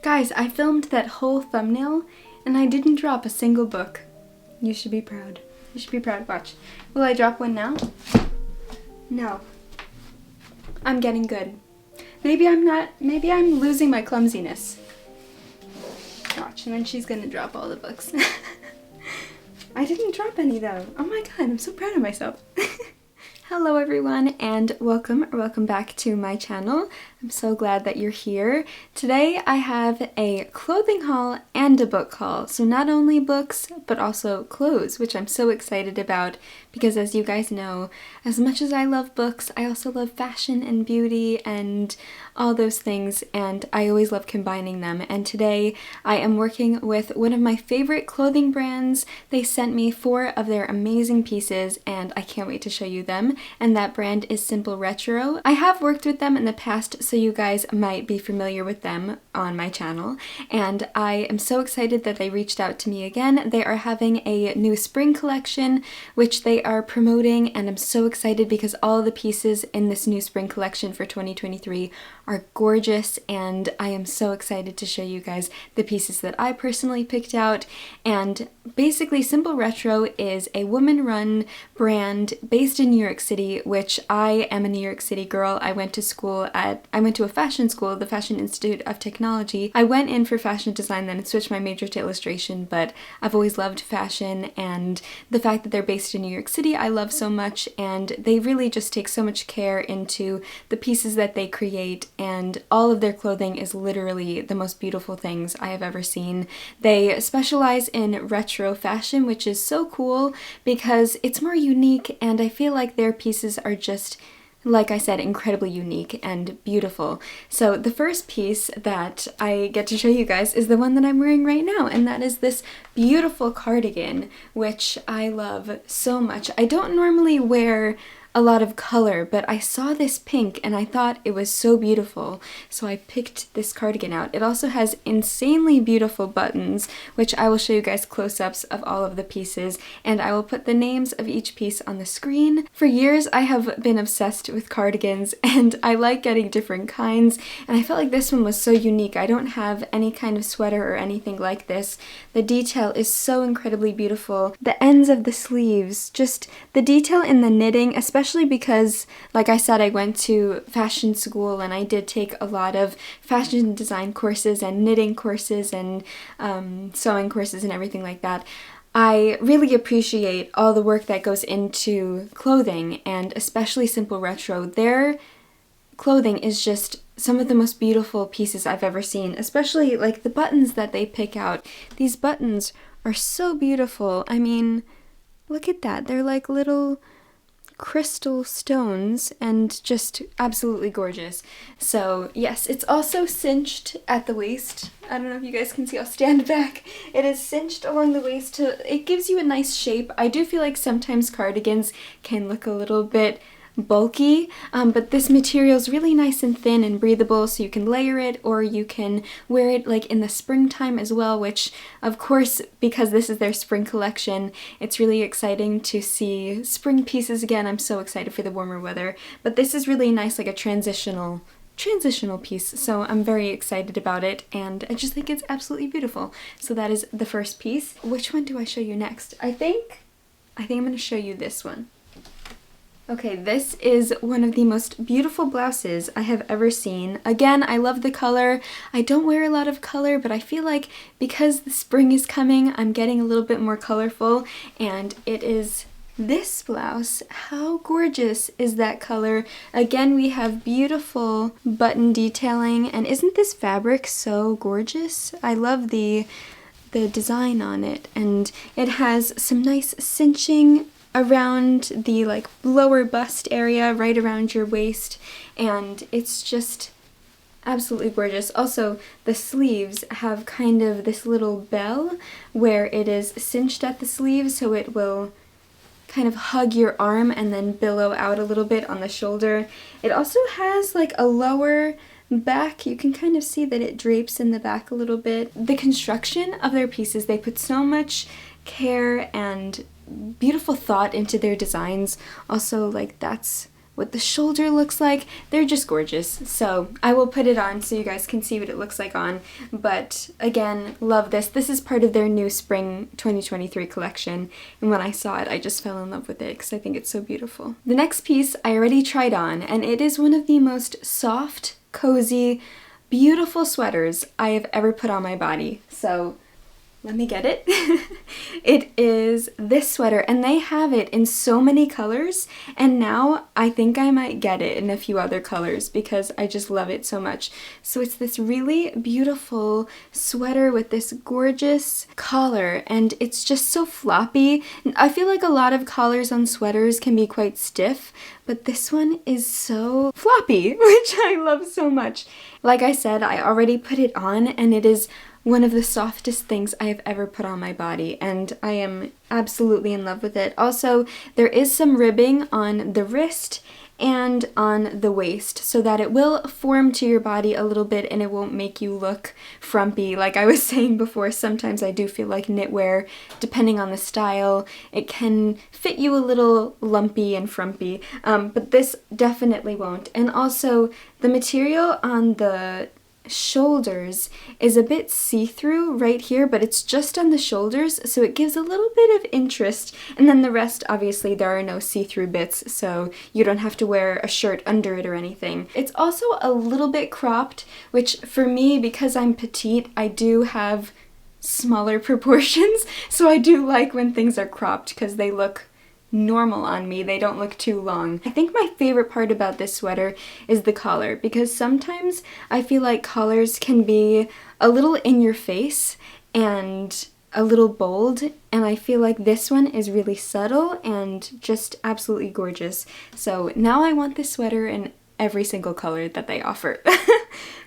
Guys, I filmed that whole thumbnail and I didn't drop a single book. You should be proud. You should be proud. Watch. Will I drop one now? No. I'm getting good. Maybe I'm not. Maybe I'm losing my clumsiness. Watch, and then she's gonna drop all the books. I didn't drop any though. Oh my god, I'm so proud of myself. Hello everyone and welcome back to my channel. I'm so glad that you're here. Today I have a clothing haul and a book haul. So not only books, but also clothes, which I'm so excited about because as you guys know, as much as I love books, I also love fashion and beauty and all those things, and I always love combining them. And today I am working with one of my favorite clothing brands. They sent me 4 of their amazing pieces and I can't wait to show you them. And that brand is Simple Retro. I have worked with them in the past, so you guys might be familiar with them on my channel. And I am so excited that they reached out to me again. They are having a new spring collection, which they are promoting, and I'm so excited because all the pieces in this new spring collection for 2023 are gorgeous, and I am so excited to show you guys the pieces that I personally picked out. And basically Simple Retro is a woman-run brand based in New York City, which I am a New York City girl. I went to a fashion school, the Fashion Institute of Technology. I went in for fashion design, then switched my major to illustration, but I've always loved fashion, and the fact that they're based in New York City I love so much, and they really just take so much care into the pieces that they create, and all of their clothing is literally the most beautiful things I have ever seen. They specialize in retro fashion, which is so cool because it's more unique, and I feel like their pieces are just, like I said, incredibly unique and beautiful. So the first piece that I get to show you guys is the one that I'm wearing right now, and that is this beautiful cardigan, which I love so much. I don't normally wear a lot of color, but I saw this pink and I thought it was so beautiful, so I picked this cardigan out. It also has insanely beautiful buttons, which I will show you guys close-ups of all of the pieces, and I will put the names of each piece on the screen. For years I have been obsessed with cardigans, and I like getting different kinds, and I felt like this one was so unique. I don't have any kind of sweater or anything like this. The detail is so incredibly beautiful. The ends of the sleeves, just the detail in the knitting, especially because, like I said, I went to fashion school and I did take a lot of fashion design courses and knitting courses and sewing courses and everything like that. I really appreciate all the work that goes into clothing, and especially Simple Retro. Their clothing is just some of the most beautiful pieces I've ever seen, especially like the buttons that they pick out. These buttons are so beautiful. I mean, look at that. They're like little crystal stones and just absolutely gorgeous. So yes, it's also cinched at the waist. I don't know if you guys can see, I'll stand back. It is cinched along the waist it gives you a nice shape. I do feel like sometimes cardigans can look a little bit bulky, but this material is really nice and thin and breathable, so you can layer it or you can wear it like in the springtime as well, which of course, because this is their spring collection, it's really exciting to see spring pieces again. I'm so excited for the warmer weather, but this is really nice, like a transitional piece, so I'm very excited about it, and I just think it's absolutely beautiful. So that is the first piece. Which one do I show you next? I think I'm going to show you this one. Okay, this is one of the most beautiful blouses I have ever seen. Again, I love the color. I don't wear a lot of color, but I feel like because the spring is coming, I'm getting a little bit more colorful, and it is this blouse. How gorgeous is that color? Again, we have beautiful button detailing, and isn't this fabric so gorgeous? I love the design on it, and it has some nice cinching around the like lower bust area, right around your waist, and it's just absolutely gorgeous. Also, the sleeves have kind of this little bell where it is cinched at the sleeves, so it will kind of hug your arm and then billow out a little bit on the shoulder. It also has like a lower back. You can kind of see that it drapes in the back a little bit. The construction of their pieces, they put so much care and beautiful thought into their designs. Also, like, that's what the shoulder looks like. They're just gorgeous. So I will put it on so you guys can see what it looks like on. But again, love this. This is part of their new spring 2023 collection. And when I saw it, I just fell in love with it because I think it's so beautiful. The next piece I already tried on, and it is one of the most soft, cozy, beautiful sweaters I have ever put on my body. So let me get it. It is this sweater, and they have it in so many colors, and now I think I might get it in a few other colors because I just love it so much. So it's this really beautiful sweater with this gorgeous collar, and it's just so floppy. I feel like a lot of collars on sweaters can be quite stiff, but this one is so floppy, which I love so much. Like I said, I already put it on, and it is one of the softest things I have ever put on my body, and I am absolutely in love with it. Also, there is some ribbing on the wrist and on the waist so that it will form to your body a little bit and it won't make you look frumpy. Like I was saying before, sometimes I do feel like knitwear, depending on the style, it can fit you a little lumpy and frumpy, but this definitely won't. And also, the material on the shoulders is a bit see-through right here, but it's just on the shoulders, so it gives a little bit of interest. And then the rest, obviously, there are no see-through bits, so you don't have to wear a shirt under it or anything. It's also a little bit cropped, which for me, because I'm petite, I do have smaller proportions, so I do like when things are cropped because they look normal on me. They don't look too long. I think my favorite part about this sweater is the collar, because sometimes I feel like collars can be a little in your face and a little bold, and I feel like this one is really subtle and just absolutely gorgeous. So now I want this sweater in every single color that they offer.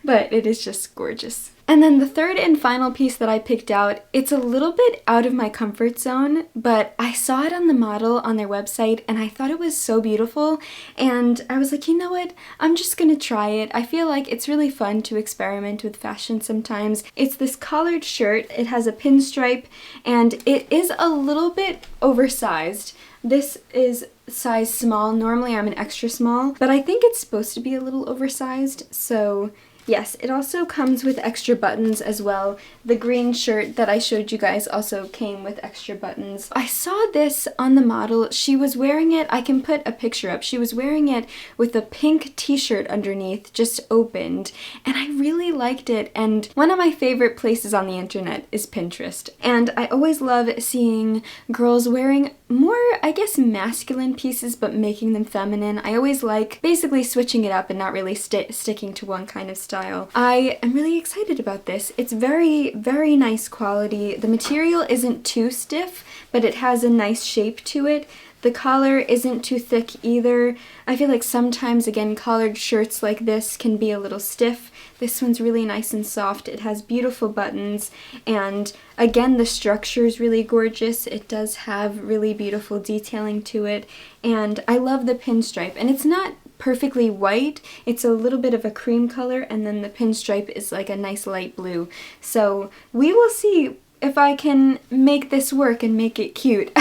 But it is just gorgeous. And then the third and final piece that I picked out, it's a little bit out of my comfort zone, but I saw it on the model on their website and I thought it was so beautiful, and I was like, you know what, I'm just gonna try it. I feel like it's really fun to experiment with fashion sometimes. It's this collared shirt, it has a pinstripe, and it is a little bit oversized. This is size small. Normally I'm an extra small, but I think it's supposed to be a little oversized, so yes. It also comes with extra buttons as well. The green shirt that I showed you guys also came with extra buttons. I saw this on the model. She was wearing it, I can put a picture up, she was wearing it with a pink t-shirt underneath, just opened, and I really liked it. And one of my favorite places on the internet is Pinterest, and I always love seeing girls wearing more, I guess, masculine pieces but making them feminine. I always like basically switching it up and not really sticking to one kind of style. I am really excited about this. It's very, very nice quality. The material isn't too stiff, but it has a nice shape to it. The collar isn't too thick either. I feel like sometimes, again, collared shirts like this can be a little stiff. This one's really nice and soft. It has beautiful buttons, and again, the structure is really gorgeous. It does have really beautiful detailing to it, and I love the pinstripe. And it's not perfectly white, it's a little bit of a cream color, and then the pinstripe is like a nice light blue. So we will see if I can make this work and make it cute.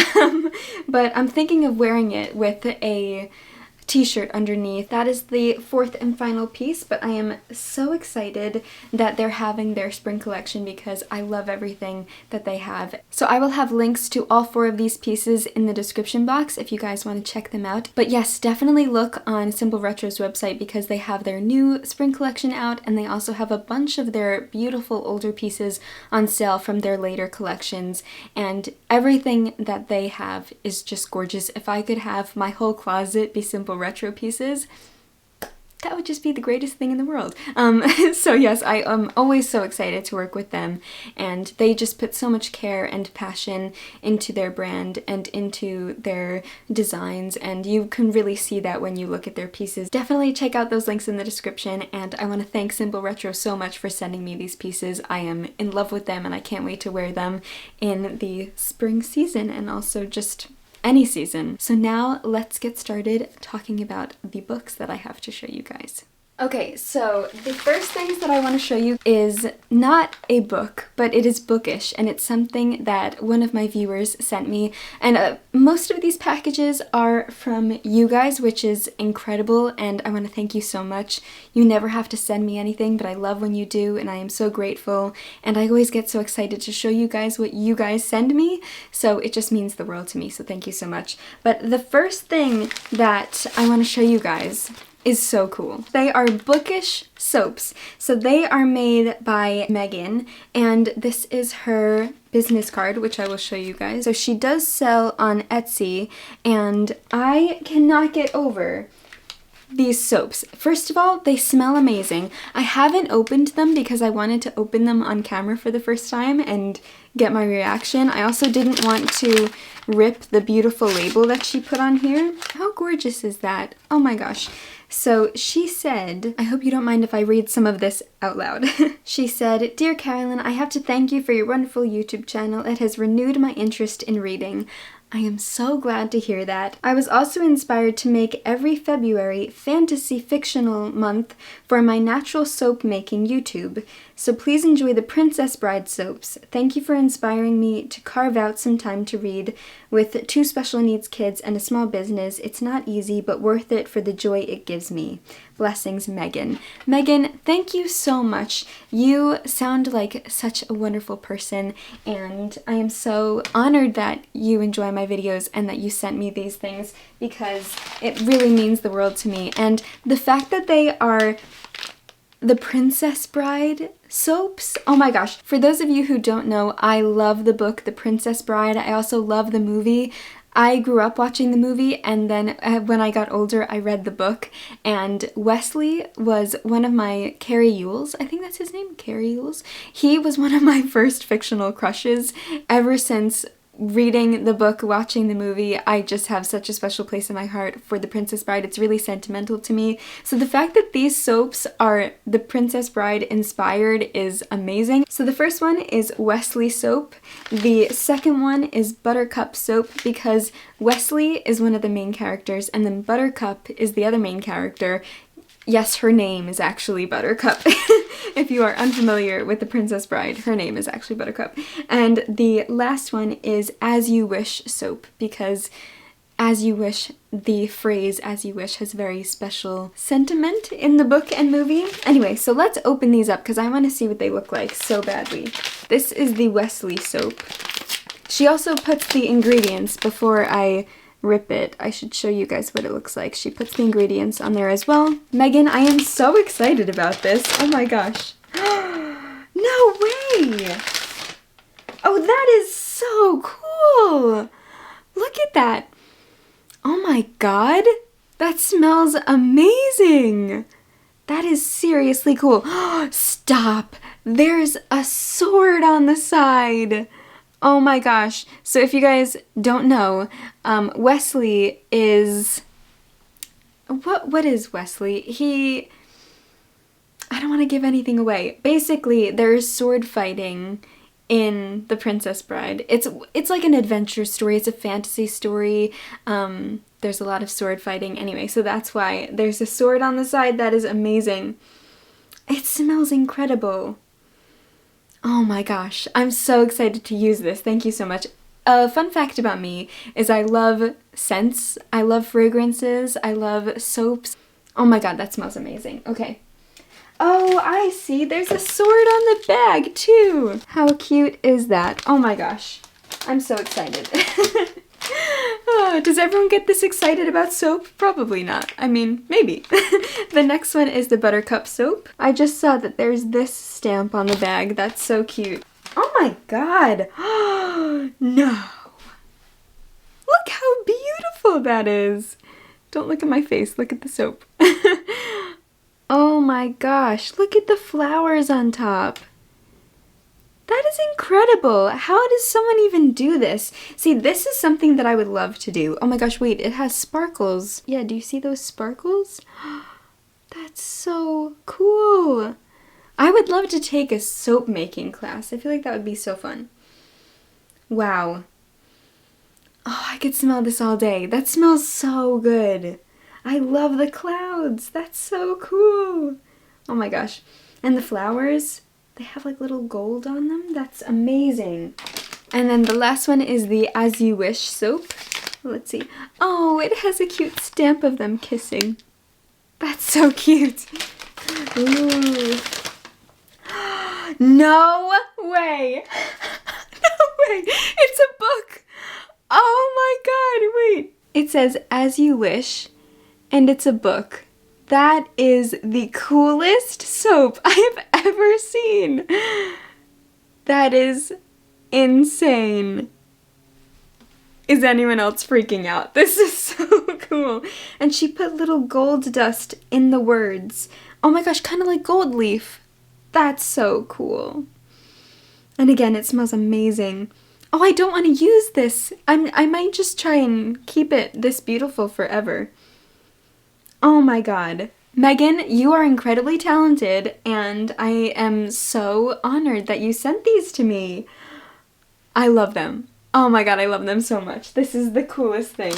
But I'm thinking of wearing it with a t-shirt underneath. That is the fourth and final piece, but I am so excited that they're having their spring collection because I love everything that they have. So I will have links to all four of these pieces in the description box if you guys want to check them out. But yes, definitely look on Simple Retro's website because they have their new spring collection out, and they also have a bunch of their beautiful older pieces on sale from their later collections, and everything that they have is just gorgeous. If I could have my whole closet be Simple Retro pieces, that would just be the greatest thing in the world. So yes, I am always so excited to work with them, and they just put so much care and passion into their brand and into their designs, and you can really see that when you look at their pieces. Definitely check out those links in the description, and I want to thank Simple Retro so much for sending me these pieces. I am in love with them and I can't wait to wear them in the spring season and also just any season. So now let's get started talking about the books that I have to show you guys. Okay, so the first things that I want to show you is not a book, but it is Bookish, and it's something that one of my viewers sent me. And most of these packages are from you guys, which is incredible, and I want to thank you so much. You never have to send me anything, but I love when you do, and I am so grateful. And I always get so excited to show you guys what you guys send me, so it just means the world to me, so thank you so much. But the first thing that I want to show you guys is so cool. They are Bookish soaps. So they are made by Meghan, and this is her business card, which I will show you guys. So she does sell on Etsy, and I cannot get over these soaps. First of all, they smell amazing. I haven't opened them because I wanted to open them on camera for the first time and get my reaction. I also didn't want to rip the beautiful label that she put on here. How gorgeous is that? Oh my gosh. So she said, I hope you don't mind if I read some of this out loud. She said, "Dear Carolyn, I have to thank you for your wonderful YouTube channel. It has renewed my interest in reading. I am so glad to hear that. I was also inspired to make every February fantasy fictional month for my natural soap making YouTube. So please enjoy the Princess Bride soaps. Thank you for inspiring me to carve out some time to read. With 2 special needs kids and a small business, it's not easy, but worth it for the joy it gives me. Blessings, Meghan." Meghan, thank you so much. You sound like such a wonderful person, and I am so honored that you enjoy my videos and that you sent me these things, because it really means the world to me. And the fact that they are the Princess Bride soaps, oh my gosh. For those of you who don't know, I love the book The Princess Bride. I also love the movie. I grew up watching the movie, and then when I got older, I read the book, and Wesley was one of my, Carrie Yules, I think that's his name, Carrie Yules. He was one of my first fictional crushes. Ever since reading the book, watching the movie, I just have such a special place in my heart for The Princess Bride. It's really sentimental to me. So the fact that these soaps are The Princess Bride inspired is amazing. So the first one is Wesley soap. The second one is Buttercup soap, because Wesley is one of the main characters and then Buttercup is the other main character. Yes, her name is actually Buttercup. If you are unfamiliar with The Princess Bride, her name is actually Buttercup. And the last one is As You Wish soap, because As You Wish, the phrase As You Wish, has very special sentiment in the book and movie. Anyway, so let's open these up because I want to see what they look like so badly. This is the Wesley soap. She also puts the ingredients before I rip it. I should show you guys what it looks like. She puts the ingredients on there as well. Meghan, I am so excited about this. Oh my gosh. No way! Oh, that is so cool! Look at that. Oh my god. That smells amazing. That is seriously cool. Stop. There's a sword on the side. Oh my gosh. So if you guys don't know, Wesley is... What is Wesley? I don't want to give anything away. Basically, there's sword fighting in The Princess Bride. It's like an adventure story. It's a fantasy story. There's a lot of sword fighting. Anyway, so that's why there's a sword on the side. That is amazing. It smells incredible. Oh my gosh, I'm so excited to use this. Thank you so much. A fun fact about me is I love scents, I love fragrances, I love soaps. Oh my god, that smells amazing. Okay. Oh, I see. There's a sword on the bag too. How cute is that? Oh my gosh. I'm so excited. Oh, does everyone get this excited about soap? Probably not. I mean, maybe. The next one is the Buttercup soap. I just saw that there's this stamp on the bag. That's so cute. Oh my god. No. Look how beautiful that is. Don't look at my face. Look at the soap. Oh my gosh. Look at the flowers on top. That is incredible. How does someone even do this? See, this is something that I would love to do. Oh my gosh, wait, it has sparkles. Yeah, do you see those sparkles? That's so cool. I would love to take a soap making class. I feel like that would be so fun. Wow. Oh, I could smell this all day. That smells so good. I love the clouds. That's so cool. Oh my gosh. And the flowers, they have like little gold on them. That's amazing. And then the last one is the As You Wish soap. Let's see. Oh, it has a cute stamp of them kissing. That's so cute. Ooh. No way. No way. It's a book. Oh my god, wait. It says As You Wish, and it's a book. That is the coolest soap I have ever seen. That is insane. Is anyone else freaking out? This is so cool. And she put little gold dust in the words. Oh my gosh, kind of like gold leaf. That's so cool. And again, it smells amazing. Oh, I don't want to use this. I might just try and keep it this beautiful forever. Oh my god. Meghan, you are incredibly talented, and I am so honored that you sent these to me. I love them. Oh my god, I love them so much. This is the coolest thing.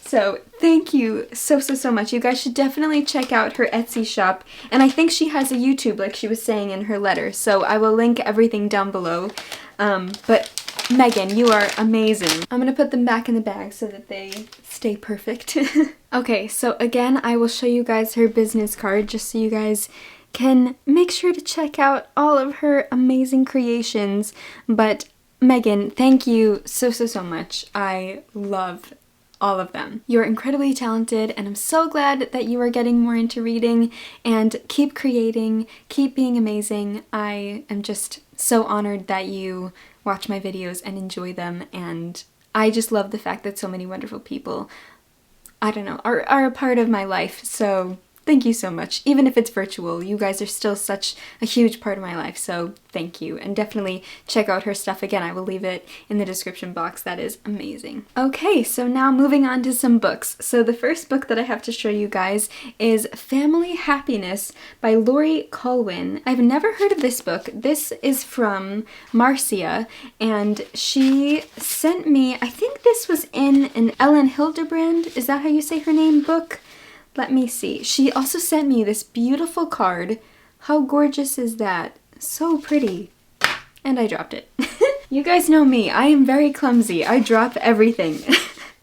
So, thank you so much. You guys should definitely check out her Etsy shop, and I think she has a YouTube, like she was saying in her letter, so I will link everything down below. But Meghan, you are amazing. I'm gonna put them back in the bag so that they stay perfect. Okay, so again, I will show you guys her business card just so you guys can make sure to check out all of her amazing creations. But Meghan, thank you so much. I love all of them. You're incredibly talented, and I'm so glad that you are getting more into reading, and keep creating, keep being amazing. I am just so honored that you watch my videos and enjoy them, and I just love the fact that so many wonderful people, I don't know, are a part of my life. So thank you so much. Even if it's virtual, you guys are still such a huge part of my life, so thank you. And definitely check out her stuff again. I will leave it in the description box. That is amazing. Okay, so now moving on to some books. So the first book that I have to show you guys is Family Happiness by Lilly Colwyn. I've never heard of this book. This is from Marcia, and she sent me, I think this was in an Ellen Hildebrand, is that how you say her name, book? Let me see. She also sent me this beautiful card. How gorgeous is that? So pretty. And I dropped it. You guys know me. I am very clumsy. I drop everything.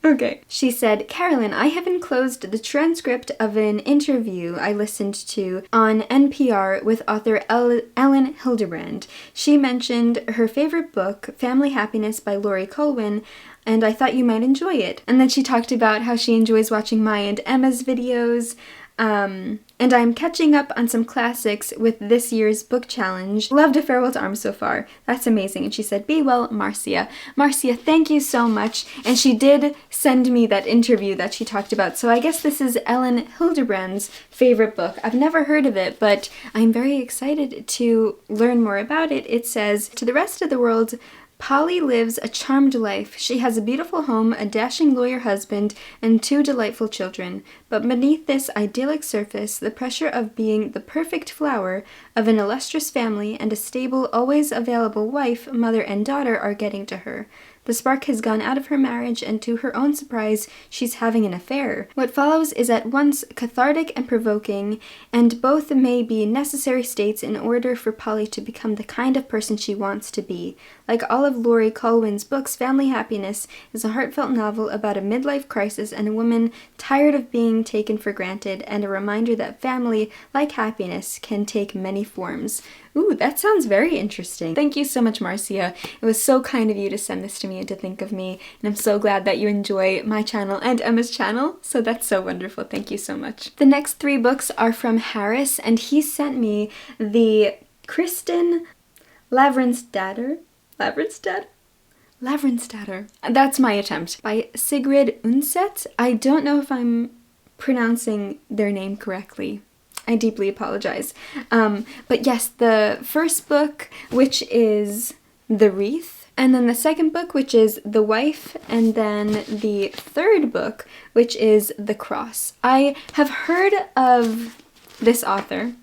Okay. She said, Carolyn, I have enclosed the transcript of an interview I listened to on NPR with author Ellen Hildebrand. She mentioned her favorite book, Family Happiness by Lilly Colwyn, and I thought you might enjoy it. And then she talked about how she enjoys watching my and Emma's videos, and I'm catching up on some classics with this year's book challenge. Loved A Farewell to Arms so far. That's amazing. And she said, be well, Marcia. Marcia, thank you so much. And she did send me that interview that she talked about. So I guess this is Ellen Hildebrand's favorite book. I've never heard of it, but I'm very excited to learn more about it. It says, to the rest of the world, Polly lives a charmed life. She has a beautiful home, a dashing lawyer husband, and 2 delightful children. But beneath this idyllic surface, the pressure of being the perfect flower of an illustrious family and a stable, always available wife, mother, and daughter are getting to her. The spark has gone out of her marriage, and to her own surprise, she's having an affair. What follows is at once cathartic and provoking, and both may be necessary states in order for Polly to become the kind of person she wants to be. Like all of Lilly Colwyn's books, Family Happiness is a heartfelt novel about a midlife crisis and a woman tired of being taken for granted, and a reminder that family, like happiness, can take many forms. Ooh, that sounds very interesting. Thank you so much, Marcia. It was so kind of you to send this to me and to think of me, and I'm so glad that you enjoy my channel and Emma's channel, so that's so wonderful. Thank you so much. The next 3 books are from Harris, and he sent me the Kristen Lavrenstatter. That's my attempt. By Sigrid Undset. I don't know if I'm pronouncing their name correctly. I deeply apologize. But yes, the first book, which is The Wreath, and then the second book, which is The Wife, and then the third book, which is The Cross. I have heard of this author.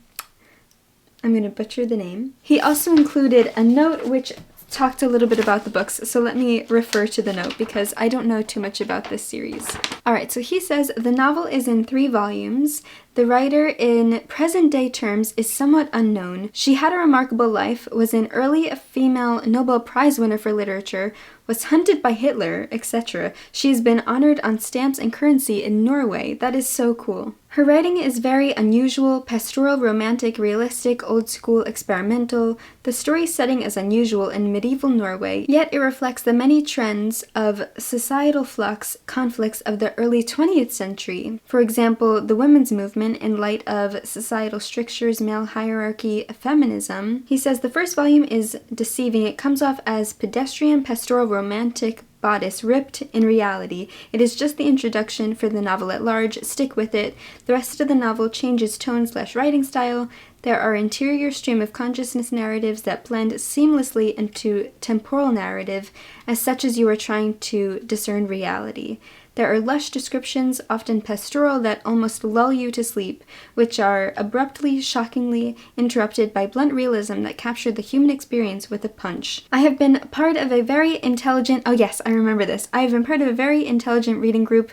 I'm going to butcher the name. He also included a note which talked a little bit about the books, so let me refer to the note because I don't know too much about this series. Alright, so he says, the novel is in 3 volumes. The writer, in present-day terms, is somewhat unknown. She had a remarkable life, was an early female Nobel Prize winner for literature, was hunted by Hitler, etc. She has been honored on stamps and currency in Norway. That is so cool. Her writing is very unusual, pastoral, romantic, realistic, old-school, experimental. The story's setting is unusual in medieval Norway, yet it reflects the many trends of societal flux, conflicts of the early 20th century. For example, the women's movement in light of societal strictures, male hierarchy, feminism. He says the first volume is deceiving. It comes off as pedestrian, pastoral, romantic, bodice ripped. In reality, it is just the introduction for the novel at large. Stick with it. The rest of the novel changes tone/writing style. There are interior stream of consciousness narratives that blend seamlessly into temporal narrative, as such as you are trying to discern reality. There are lush descriptions, often pastoral, that almost lull you to sleep, which are abruptly, shockingly interrupted by blunt realism that capture the human experience with a punch. I have been part of a very intelligent, oh yes, I remember this. I have been part of a very intelligent reading group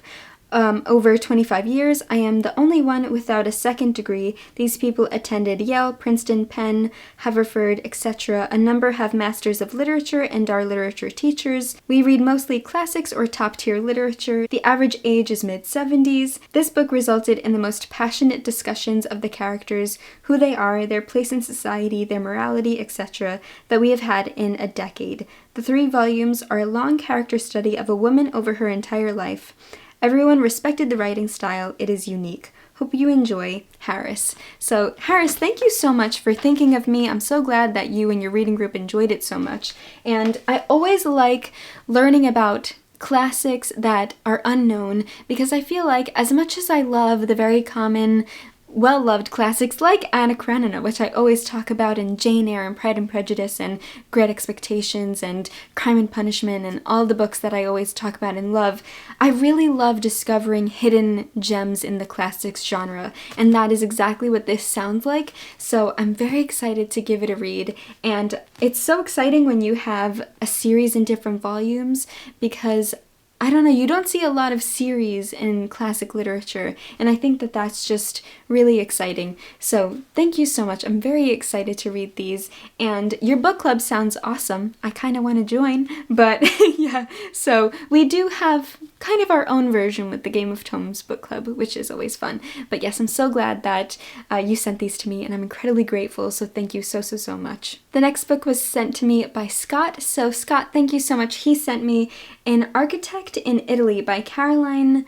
over 25 years. I am the only one without a second degree. These people attended Yale, Princeton, Penn, Haverford, etc. A number have masters of literature and are literature teachers. We read mostly classics or top-tier literature. The average age is mid-70s. This book resulted in the most passionate discussions of the characters, who they are, their place in society, their morality, etc., that we have had in a decade. The 3 volumes are a long character study of a woman over her entire life. Everyone respected the writing style. It is unique. Hope you enjoy, Harris. So, Harris, thank you so much for thinking of me. I'm so glad that you and your reading group enjoyed it so much. And I always like learning about classics that are unknown because I feel like as much as I love the very common well-loved classics like Anna Karenina, which I always talk about, in Jane Eyre and Pride and Prejudice and Great Expectations and Crime and Punishment and all the books that I always talk about and love, I really love discovering hidden gems in the classics genre, and that is exactly what this sounds like, so I'm very excited to give it a read. And it's so exciting when you have a series in different volumes because I don't know, you don't see a lot of series in classic literature, and I think that that's just really exciting. So thank you so much. I'm very excited to read these, and your book club sounds awesome. I kind of want to join, but yeah. So we do have kind of our own version with the Game of Tomes book club, which is always fun. But yes, I'm so glad that you sent these to me, and I'm incredibly grateful, so thank you so, so, so much. The next book was sent to me by Scott, so Scott, thank you so much. He sent me An Architect in Italy by Carolyn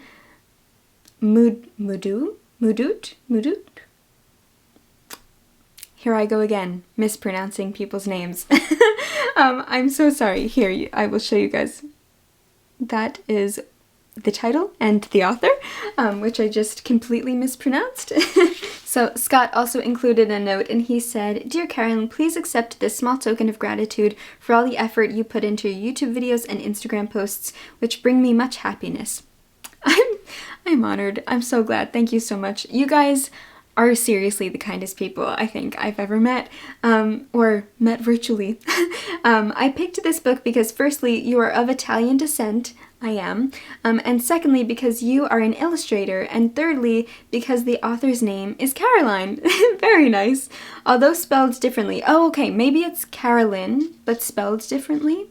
Mudut? Here I go again, mispronouncing people's names. I'm so sorry. Here, I will show you guys. That is the title and the author, which I just completely mispronounced. So Scott also included a note, and he said, "Dear Carolyn, please accept this small token of gratitude for all the effort you put into your YouTube videos and Instagram posts, which bring me much happiness." I'm honored. I'm so glad. Thank you so much. You guys are seriously the kindest people I think I've ever met, or met virtually. I picked this book because firstly, you are of Italian descent. I am. And secondly, because you are an illustrator, and thirdly, because the author's name is Caroline. Very nice. Although spelled differently. Oh, okay, maybe it's Carolyn, but spelled differently.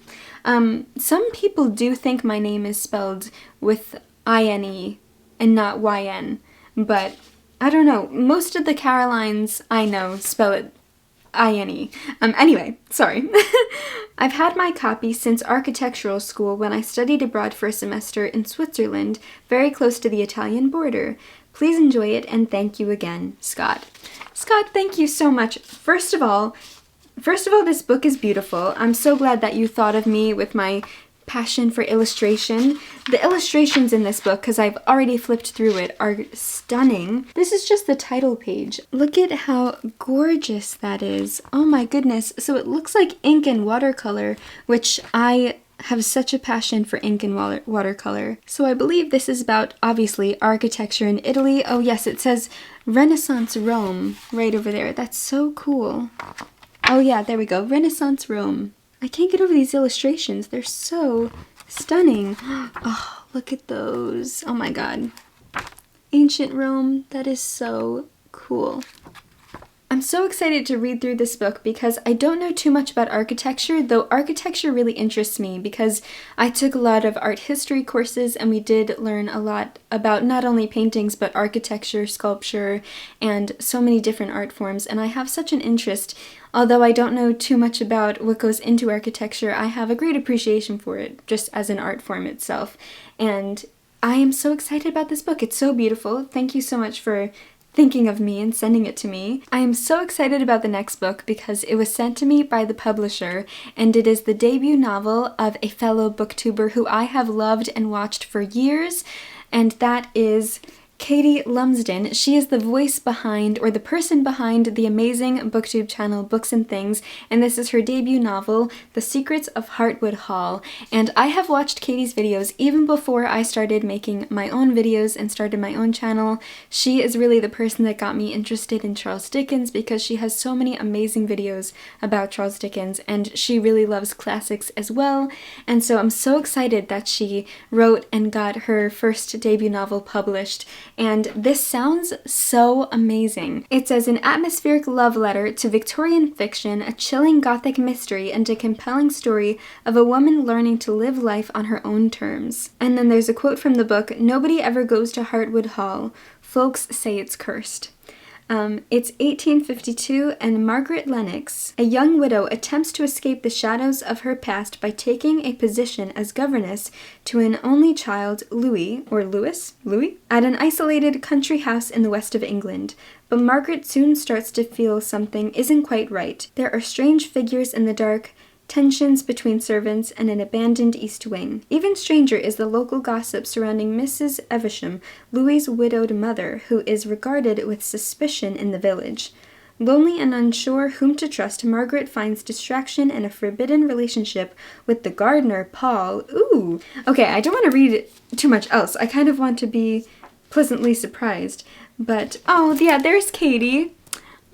Some people do think my name is spelled with I-N-E and not Y-N, but I don't know. Most of the Carolines I know spell it I-N-E. Anyway, sorry. I've had my copy since architectural school when I studied abroad for a semester in Switzerland, very close to the Italian border. Please enjoy it, and thank you again, Scott. Scott, thank you so much. First of all, this book is beautiful. I'm so glad that you thought of me with my passion for illustration. The illustrations in this book, because I've already flipped through it, are stunning. This is just the title page. Look at how gorgeous that is. Oh my goodness. So it looks like ink and watercolor, which I have such a passion for ink and watercolor. So I believe this is about, obviously, architecture in Italy. Oh yes, it says Renaissance Rome right over there. That's so cool. Oh yeah, there we go. Renaissance Rome. I can't get over these illustrations. They're so stunning. Oh, look at those. Oh my god. Ancient Rome. That is so cool. I'm so excited to read through this book because I don't know too much about architecture, though architecture really interests me because I took a lot of art history courses and we did learn a lot about not only paintings but architecture, sculpture, and so many different art forms, and I have such an interest. Although I don't know too much about what goes into architecture, I have a great appreciation for it just as an art form itself. And I am so excited about this book. It's so beautiful. Thank you so much for thinking of me and sending it to me. I am so excited about the next book because it was sent to me by the publisher, and it is the debut novel of a fellow booktuber who I have loved and watched for years, and that is Katie Lumsden. She is the voice behind, or the person behind, the amazing booktube channel Books and Things, and this is her debut novel, The Secrets of Hartwood Hall. And I have watched Katie's videos even before I started making my own videos and started my own channel. She is really the person that got me interested in Charles Dickens because she has so many amazing videos about Charles Dickens, and she really loves classics as well. And so I'm so excited that she wrote and got her first debut novel published. And this sounds so amazing. It's as an atmospheric love letter to Victorian fiction, a chilling gothic mystery, and a compelling story of a woman learning to live life on her own terms. And then there's a quote from the book, "Nobody ever goes to Hartwood Hall. Folks say it's cursed." It's 1852, and Margaret Lennox, a young widow, attempts to escape the shadows of her past by taking a position as governess to an only child, Louis, at an isolated country house in the west of England. But Margaret soon starts to feel something isn't quite right. There are strange figures in the dark, tensions between servants, and an abandoned East Wing. Even stranger is the local gossip surrounding Mrs. Evesham, Louis's widowed mother, who is regarded with suspicion in the village. Lonely and unsure whom to trust, Margaret finds distraction in a forbidden relationship with the gardener, Paul. Ooh! Okay, I don't want to read too much else. I kind of want to be pleasantly surprised. But, oh, yeah, there's Katie.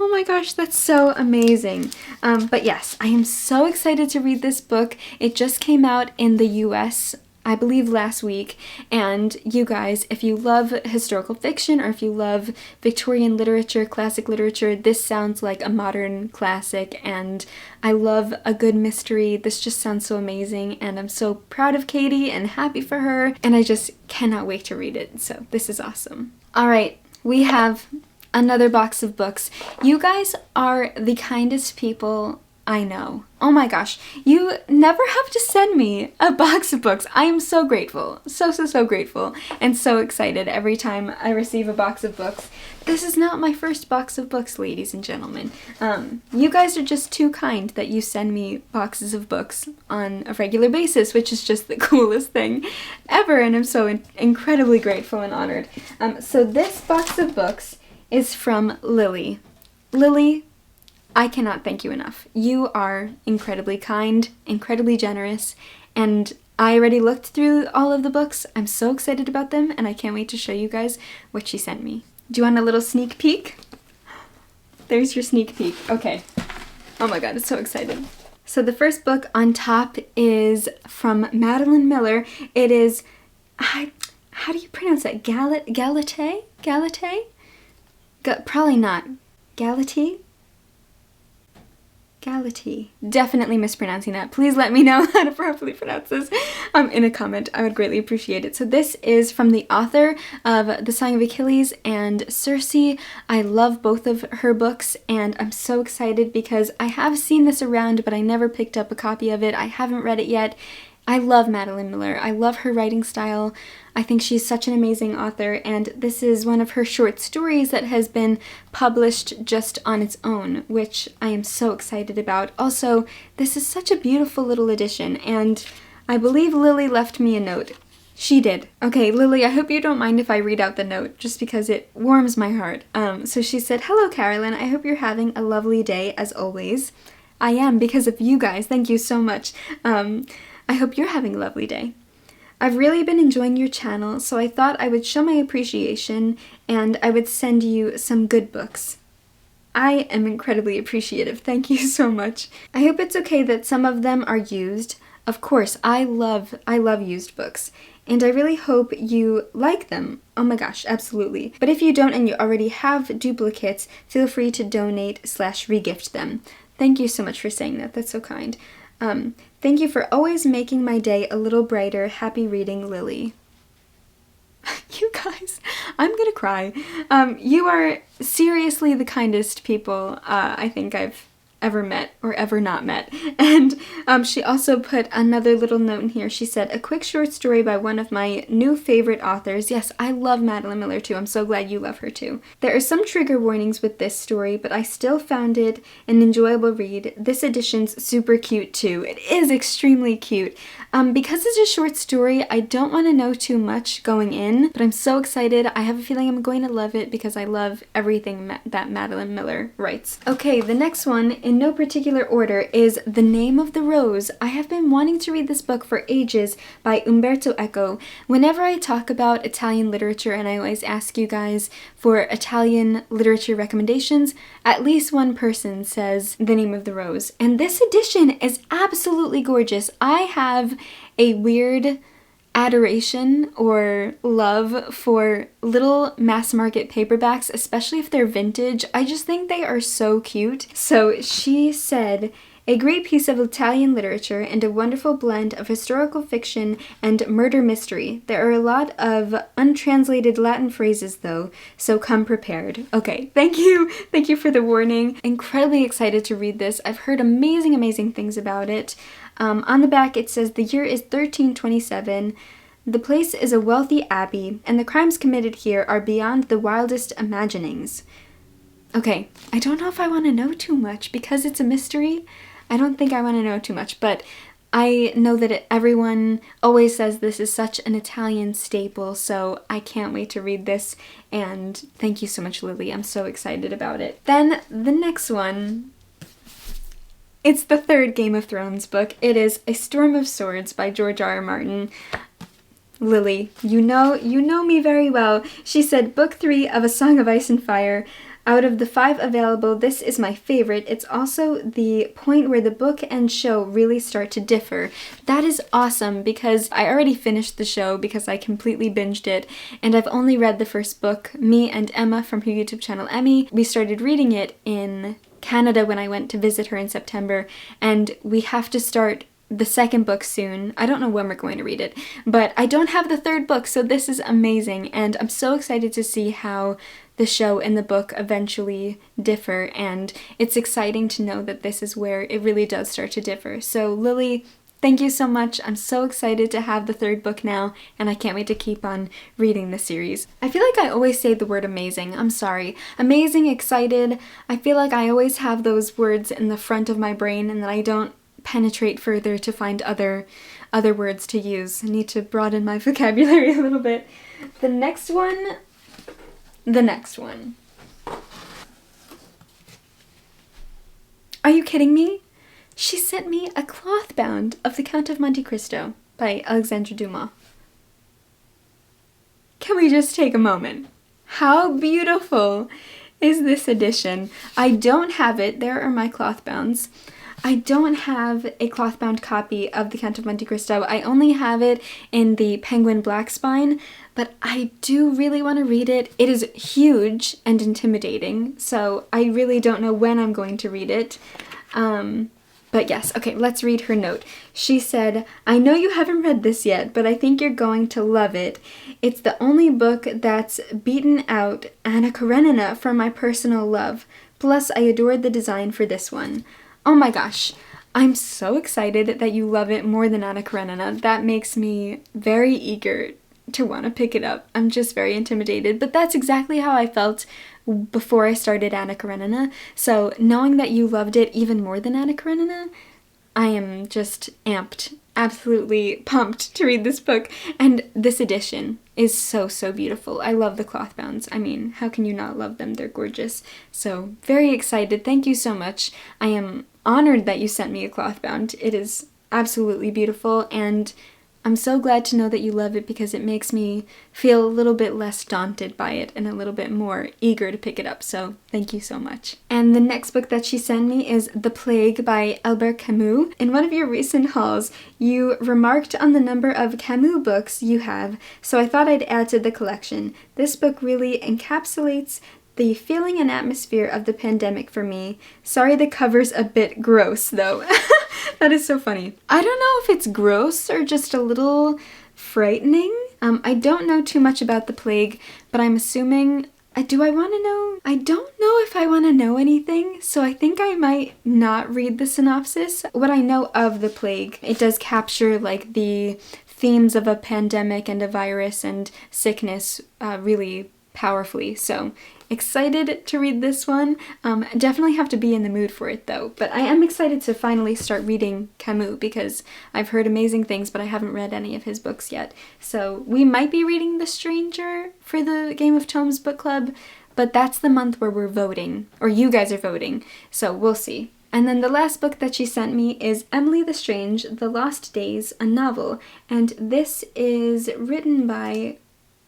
Oh my gosh, that's so amazing. But yes, I am so excited to read this book. It just came out in the US, I believe last week, and you guys, if you love historical fiction or if you love Victorian literature, classic literature, this sounds like a modern classic, and I love a good mystery. This just sounds so amazing, and I'm so proud of Katie and happy for her, and I just cannot wait to read it, so this is awesome. All right, we have another box of books. You guys are the kindest people I know. Oh my gosh, you never have to send me a box of books. I am so grateful. So grateful and so excited every time I receive a box of books. This is not my first box of books, ladies and gentlemen. You guys are just too kind that you send me boxes of books on a regular basis, which is just the coolest thing ever, and I'm so incredibly grateful and honored. So this box of books is from Lilly. Lilly, I cannot thank you enough. You are incredibly kind, incredibly generous, and I already looked through all of the books. I'm so excited about them, and I can't wait to show you guys what she sent me. Do you want a little sneak peek? There's your sneak peek. Okay. Oh my god, it's so excited. So the first book on top is from Madeline Miller. It is, how do you pronounce that? Galate? Probably not. Galate? Definitely mispronouncing that. Please let me know how to properly pronounce this in a comment. I would greatly appreciate it. So this is from the author of The Song of Achilles and Circe. I love both of her books, and I'm so excited because I have seen this around, but I never picked up a copy of it. I haven't read it yet. I love Madeline Miller. I love her writing style. I think she's such an amazing author, and this is one of her short stories that has been published just on its own, which I am so excited about. Also, this is such a beautiful little edition, and I believe Lilly left me a note. She did. Okay, Lilly, I hope you don't mind if I read out the note, just because it warms my heart. So she said, "Hello, Carolyn. I hope you're having a lovely day, as always." I am, because of you guys. Thank you so much. I hope you're having a lovely day. I've really been enjoying your channel, so I thought I would show my appreciation and I would send you some good books. I am incredibly appreciative. Thank you so much. I hope it's okay that some of them are used. Of course, I love used books, and I really hope you like them. Oh my gosh, absolutely. But if you don't and you already have duplicates, feel free to donate/regift them. Thank you so much for saying that. That's so kind. Thank you for always making my day a little brighter. Happy reading, Lily. You guys, I'm gonna cry. You are seriously the kindest people I think I've ever met or ever not met. And she also put another little note in here. She said, a quick short story by one of my new favorite authors. Yes, I love Madeline Miller too. I'm so glad you love her too. There are some trigger warnings with this story, but I still found it an enjoyable read. This edition's super cute too. It is extremely cute. Because it's a short story, I don't want to know too much going in, but I'm so excited. I have a feeling I'm going to love it because I love everything that Madeline Miller writes. Okay, the next one, in no particular order, is The Name of the Rose. I have been wanting to read this book for ages by Umberto Eco. Whenever I talk about Italian literature, and I always ask you guys for Italian literature recommendations, at least one person says The Name of the Rose. And this edition is absolutely gorgeous. I have a weird adoration or love for little mass market paperbacks, especially if they're vintage. I just think they are so cute. So she said, a great piece of Italian literature and a wonderful blend of historical fiction and murder mystery. There are a lot of untranslated Latin phrases though, so come prepared. Okay, thank you. Thank you for the warning. Incredibly excited to read this. I've heard amazing things about it. On the back it says the year is 1327. The place is a wealthy abbey, and the crimes committed here are beyond the wildest imaginings. Okay, I don't know if I want to know too much because it's a mystery. I don't think I want to know too much, but I know that everyone always says this is such an Italian staple, so I can't wait to read this, and thank you so much, Lily. I'm so excited about it. Then the next one, it's the third Game of Thrones book. It is A Storm of Swords by George R.R. Martin. Lily, you know me very well. She said, Book 3 of A Song of Ice and Fire. Out of the 5 available, this is my favorite. It's also the point where the book and show really start to differ. That is awesome because I already finished the show because I completely binged it, and I've only read the first book. Me and Emma from her YouTube channel, Emmy, we started reading it in Canada when I went to visit her in September, and we have to start the second book soon. I don't know when we're going to read it, but I don't have the third book, so this is amazing, and I'm so excited to see how the show and the book eventually differ, and it's exciting to know that this is where it really does start to differ. So Lily, thank you so much. I'm so excited to have the third book now, and I can't wait to keep on reading the series. I feel like I always say the word amazing. I'm sorry. Amazing, excited. I feel like I always have those words in the front of my brain and that I don't penetrate further to find other words to use. I need to broaden my vocabulary a little bit. The next one. Are you kidding me? She sent me a cloth bound of The Count of Monte Cristo by Alexandre Dumas. Can we just take a moment? How beautiful is this edition? I don't have it. There are my cloth bounds. I don't have a cloth-bound copy of The Count of Monte Cristo. I only have it in the Penguin Black Spine, but I do really want to read it. It is huge and intimidating, so I really don't know when I'm going to read it. But yes, okay, let's read her note. She said, I know you haven't read this yet, but I think you're going to love it. It's the only book that's beaten out Anna Karenina for my personal love. Plus, I adored the design for this one. Oh my gosh, I'm so excited that you love it more than Anna Karenina. That makes me very eager to want to pick it up. I'm just very intimidated, but that's exactly how I felt before I started Anna Karenina. So knowing that you loved it even more than Anna Karenina, I am just amped, absolutely pumped to read this book. And this edition is so beautiful. I love the cloth bounds. I mean, how can you not love them? They're gorgeous. So very excited. Thank you so much. I am honored that you sent me a cloth bound. It is absolutely beautiful, and I'm so glad to know that you love it because it makes me feel a little bit less daunted by it and a little bit more eager to pick it up, so thank you so much. And the next book that she sent me is The Plague by Albert Camus. In one of your recent hauls, you remarked on the number of Camus books you have, so I thought I'd add to the collection. This book really encapsulates the feeling and atmosphere of the pandemic for me. Sorry the cover's a bit gross, though. That is so funny. I don't know if it's gross or just a little frightening. I don't know too much about The Plague, but I'm assuming... do I want to know? I don't know if I want to know anything, so I think I might not read the synopsis. What I know of The Plague, it does capture like the themes of a pandemic and a virus and sickness really powerfully, so excited to read this one. Definitely have to be in the mood for it though, but I am excited to finally start reading Camus because I've heard amazing things, but I haven't read any of his books yet. So we might be reading The Stranger for the Game of Tomes book club, but that's the month where we're voting, or you guys are voting, so we'll see. And then the last book that she sent me is Emily the Strange, The Lost Days, a novel, and this is written by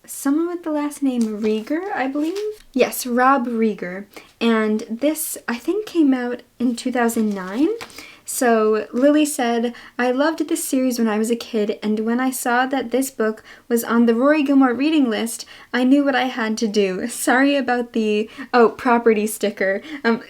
someone with the last name Rieger, I believe? Yes, Rob Rieger. And this, I think, came out in 2009. So Lilly said, I loved this series when I was a kid, and when I saw that this book was on the Rory Gilmore reading list, I knew what I had to do. Sorry about the, property sticker.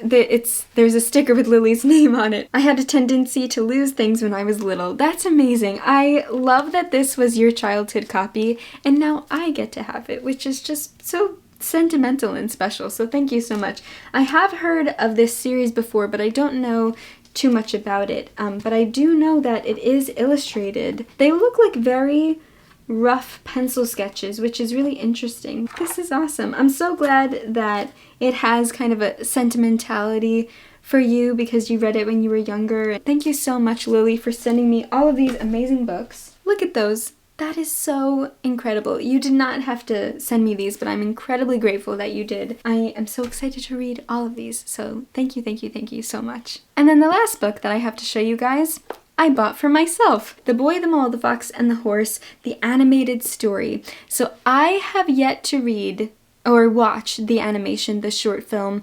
There's a sticker with Lily's name on it. I had a tendency to lose things when I was little. That's amazing. I love that this was your childhood copy, and now I get to have it, which is just so sentimental and special, so thank you so much. I have heard of this series before, but I don't know too much about it, but I do know that it is illustrated. They look like very rough pencil sketches, which is really interesting. This is awesome. I'm so glad that it has kind of a sentimentality for you because you read it when you were younger. Thank you so much, Lilly, for sending me all of these amazing books. Look at those. That is so incredible. You did not have to send me these, but I'm incredibly grateful that you did. I am so excited to read all of these, so thank you so much. And then the last book that I have to show you guys, I bought for myself. The Boy, the Mole, the Fox, and the Horse, the animated story. So I have yet to read or watch the animation, the short film.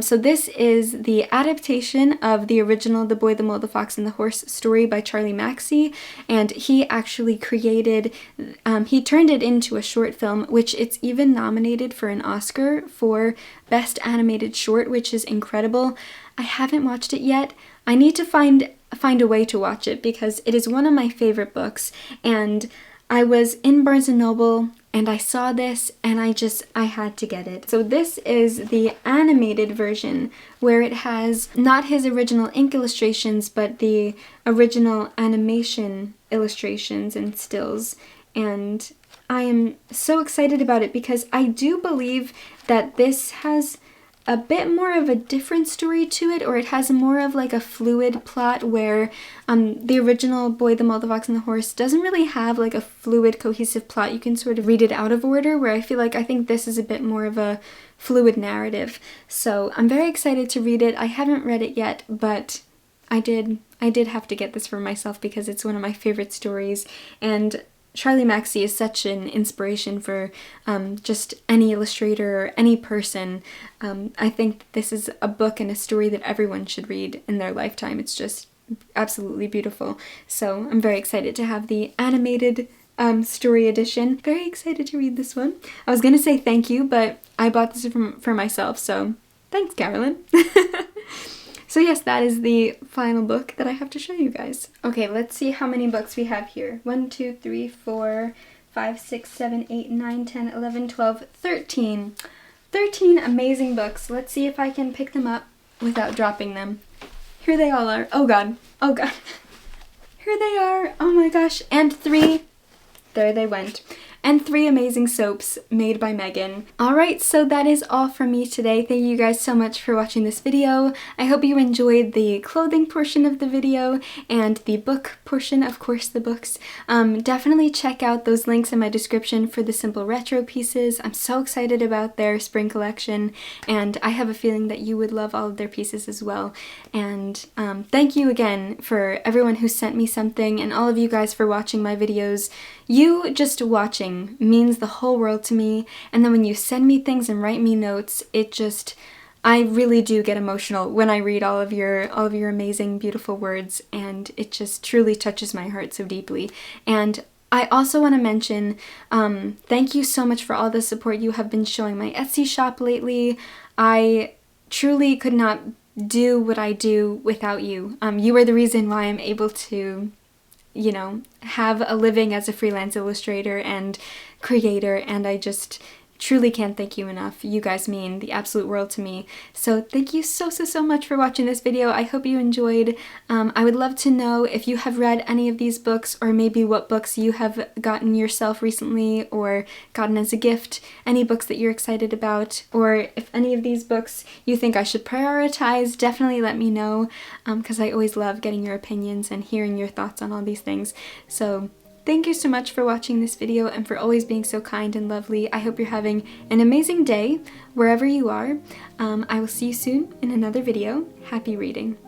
So this is the adaptation of the original The Boy, the Mole, the Fox, and the Horse story by Charlie Maxey, and he actually created, he turned it into a short film, which it's even nominated for an Oscar for Best Animated Short, which is incredible. I haven't watched it yet. I need to find a way to watch it because it is one of my favorite books, and I was in Barnes & Noble and I saw this and I had to get it. So this is the animated version where it has not his original ink illustrations but the original animation illustrations and stills, and I am so excited about it because I do believe that this has a bit more of a different story to it, or it has more of like a fluid plot where the original Boy, the Mole, the Fox, and the Horse doesn't really have like a fluid, cohesive plot. You can sort of read it out of order, where I think this is a bit more of a fluid narrative. So I'm very excited to read it. I haven't read it yet, but I did have to get this for myself because it's one of my favorite stories, and Charlie Maxey is such an inspiration for just any illustrator or any person. I think this is a book and a story that everyone should read in their lifetime. It's just absolutely beautiful. So I'm very excited to have the animated story edition. Very excited to read this one. I was gonna say thank you, but I bought this for myself, so thanks, Carolyn. So yes, that is the final book that I have to show you guys. Okay, let's see how many books we have here. 1, 2, 3, 4, 5, 6, 7, 8, 9, 10, 11, 12, 13. 13 amazing books. Let's see if I can pick them up without dropping them. Here they all are. Oh god. Oh god. Here they are. Oh my gosh. And 3. There they went. and 3 amazing soaps made by Meghan. Alright, so that is all from me today. Thank you guys so much for watching this video. I hope you enjoyed the clothing portion of the video and the book portion, of course the books. Definitely check out those links in my description for the Simple Retro pieces. I'm so excited about their spring collection, and I have a feeling that you would love all of their pieces as well. And thank you again for everyone who sent me something, and all of you guys for watching my videos. You just watching means the whole world to me, and then when you send me things and write me notes, I really do get emotional when I read all of your amazing, beautiful words, and it just truly touches my heart so deeply. And I also want to mention, thank you so much for all the support you have been showing my Etsy shop lately. I truly could not do what I do without you. You are the reason why I'm able to, you know, have a living as a freelance illustrator and creator, and I just truly can't thank you enough. You guys mean the absolute world to me. So thank you so much for watching this video. I hope you enjoyed. I would love to know if you have read any of these books, or maybe what books you have gotten yourself recently or gotten as a gift, any books that you're excited about, or if any of these books you think I should prioritize, definitely let me know, because I always love getting your opinions and hearing your thoughts on all these things. So thank you so much for watching this video and for always being so kind and lovely. I hope you're having an amazing day wherever you are. I will see you soon in another video. Happy reading.